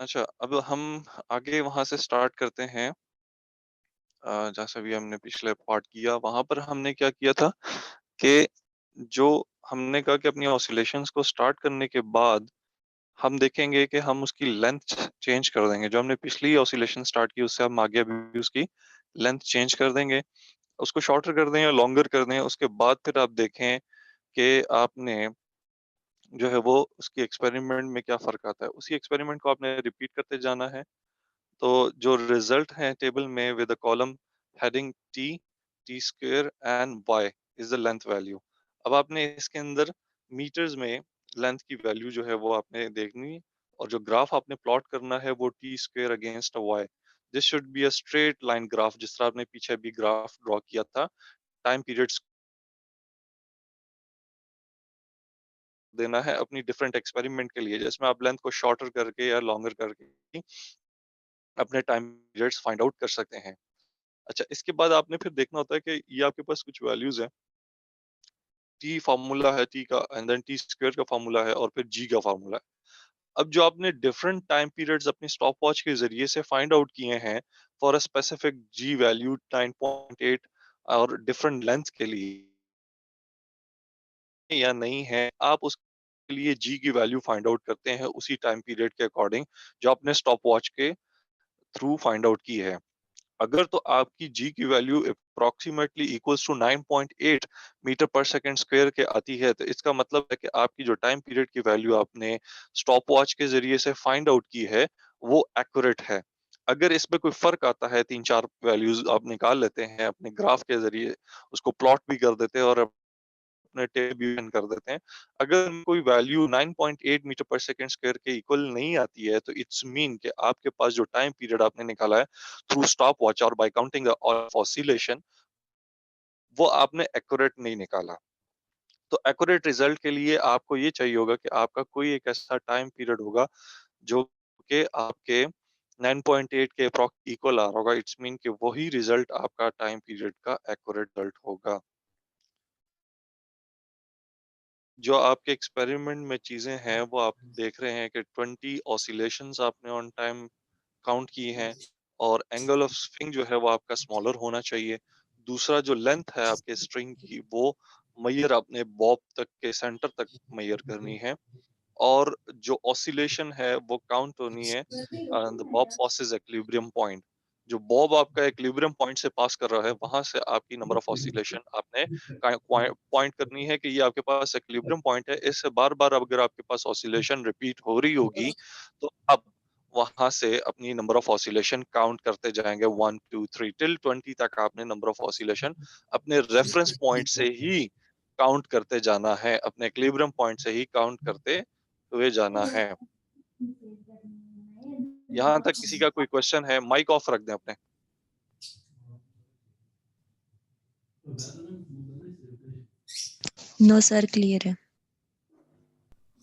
अच्छा, अब हम आगे वहाँ से स्टार्ट करते हैं। जैसा भी हमने पिछले पार्ट किया, वहाँ पर हमने क्या किया था कि जो हमने कहा कि अपनी ऑसिलेशंस को स्टार्ट करने के बाद हम देखेंगे कि हम उसकी लेंथ चेंज कर देंगे। जो हमने पिछली ऑसिलेशन स्टार्ट की, उससे हम आगे भी उसकी लेंथ चेंज कर देंगे। उसको शॉर्टर कर दें या लॉन्गर कर दें। उसके बाद फिर आप देखें कि आपने जो है वो उसकी एक्सपेरिमेंट में क्या फ़र्क आता है। उसी एक्सपेरिमेंट को आपने रिपीट करते जाना है। तो जो रिजल्ट है टेबल में with the column heading T, T square and Y is the length value. अब आपने इसके अंदर मीटर्स में लेंथ की वैल्यू जो है वो आपने देखनी है, और जो ग्राफ आपने प्लॉट करना है वो T square against Y. This should be a straight line graph, जिस तरह आपने पीछे भी ग्राफ ड्रॉ किया था। टाइम पीरियड्स देना है अपनी डिफरेंट एक्सपेरिमेंट के लिए, जिसमें आप लेंथ को शॉर्टर करके या लॉन्गर करके अपने टाइम पीरियड्स फाइंड आउट कर सकते हैं। अच्छा, इसके बाद आपने फिर देखना होता है कि ये आपके पास कुछ वैल्यूज हैं। टी फार्मूला है टी का, एंड देन टी स्क्वायर का फार्मूला है, और फिर जी का फार्मूला है। अब जो आपने डिफरेंट टाइम पीरियड्स अपनी स्टॉप वॉच के जरिए से फाइंड आउट किए हैं for a specific G value 9.8 और डिफरेंट लेंथ के लिए या नहीं है, आप उसके लिए जी की वैल्यू फाइंड आउट करते हैं उसी टाइम पीरियड के अकॉर्डिंग जो आपने स्टॉप वॉच के थ्रू फाइंड आउट की है। अगर तो आपकी जी की value approximately equals to 9.8 metre पर सेकंड स्क्वायर के आती है, तो इसका मतलब है कि आपकी जो टाइम पीरियड की वैल्यू आपने स्टॉप वॉच के जरिए से फाइंड आउट की है वो एक्यूरेट है। अगर इसमें कोई फर्क आता है, तीन चार वैल्यूज आप निकाल लेते हैं अपने ग्राफ के जरिए, उसको प्लॉट भी कर देते हैं और अपने टेबल भी रन कर देते हैं। अगर कोई वैल्यू 9.8 मीटर पर सेकंड स्क्वायर के इक्वल नहीं आती है, तो इट्स मीन कि आपके पास जो टाइम पीरियड आपने निकाला है थ्रू स्टॉप वॉच और बाय काउंटिंग द ऑसिलेशन, वो आपने एक्यूरेट नहीं निकाला। तो एक्यूरेट रिजल्ट के लिए आपको ये चाहिए होगा कि आपका कोई एक ऐसा टाइम पीरियड होगा जो कि आपके 9.8 के अप्रॉक्स इक्वल आ रहा होगा। इट्स मीन कि वही रिजल्ट आपका टाइम पीरियड का एक्यूरेट रिजल्ट होगा। जो आपके एक्सपेरिमेंट में चीजें हैं वो आप देख रहे हैं कि 20 ऑसिलेशंस आपने ऑन टाइम काउंट की हैं, और एंगल ऑफ स्विंग जो है वो आपका स्मॉलर होना चाहिए। दूसरा, जो लेंथ है आपके स्ट्रिंग की वो मैयर अपने बॉब तक के सेंटर तक मैयर करनी है, और जो ऑसिलेशन है वो काउंट होनी है the Bob passes equilibrium point. जो बॉब आपका इक्विलिब्रियम पॉइंट से पास कर रहा है, वहां से आपकी नंबर ऑफ ऑसिलेशन आपने पॉइंट करनी है कि ये आपके पास इक्विलिब्रियम पॉइंट है। इससे बार बार अगर आपके पास ऑसिलेशन रिपीट हो रही होगी, तो अब वहां से अपनी नंबर ऑफ ऑसिलेशन काउंट करते जाएंगे, 1 2 3 टिल 20 तक आपने नंबर ऑफ ऑसिलेशन अपने रेफरेंस पॉइंट से ही काउंट करते जाना है, अपने इक्विलिब्रियम पॉइंट से ही काउंट करते हुए जाना है। यहाँ तक किसी का कोई क्वेश्चन है? माइक ऑफ रख दें अपने। नो सर, क्लियर है।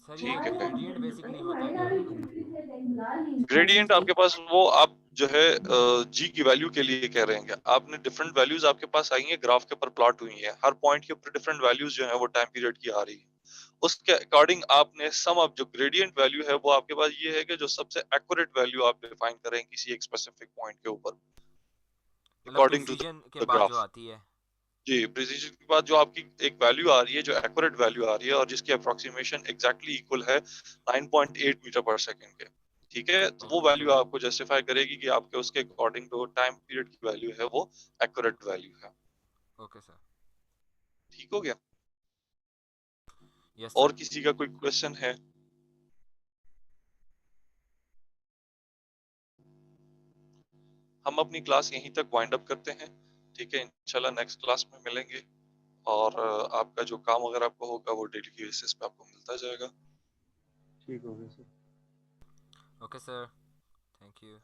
सर ये ठीक है। ग्रेडियंट बेसिकली होता क्या है? ग्रेडियंट आपके पास वो आप जो है जी की वैल्यू के लिए कह रहे हैं क्या? आपने डिफरेंट वैल्यूज आपके पास आई हैं, ग्राफ के ऊपर प्लॉट हुई हैं, हर पॉइंट के ऊपर डिफरेंट वैल्यूज जो है वो टाइम पीरियड की आ रही है। उसके अकॉर्डिंग आपने सम ऑफ जो ग्रेडियंट वैल्यू है वो आपके पास ये है कि जो सबसे एक्यूरेट वैल्यू आप डिफाइन करें किसी एक स्पेसिफिक पॉइंट के ऊपर मतलब अकॉर्डिंग टू प्रिसीजन के द बाद जो ग्राफ। आती है। जी, प्रिसिजन के बाद जो आपकी एक वैल्यू आ रही है, जो एक्यूरेट वैल्यू आ रही है और जिसकी अप्रोक्सीमेशन एग्जैक्टली इक्वल है 9.8 मीटर पर सेकंड के। ठीक है, तो वो ओके वैल्यू सर। आपको जस्टिफाई करेगी कि आपके उसके अकॉर्डिंग जो टाइम पीरियड की वैल्यू है वो एक्यूरेट वैल्यू है। Okay sir. ठीक हो गया? यस और सर। किसी का कोई क्वेश्चन है? हम अपनी क्लास यहीं तक वाइंड अप करते हैं। ठीक है, इंशाल्लाह नेक्स्ट क्लास में मिलेंगे, और आपका जो काम अगर आपको होगा वो डेली बेसिस पे आपको मिलता जाएगा। ठीक हो गया sir. Okay sir. Thank you.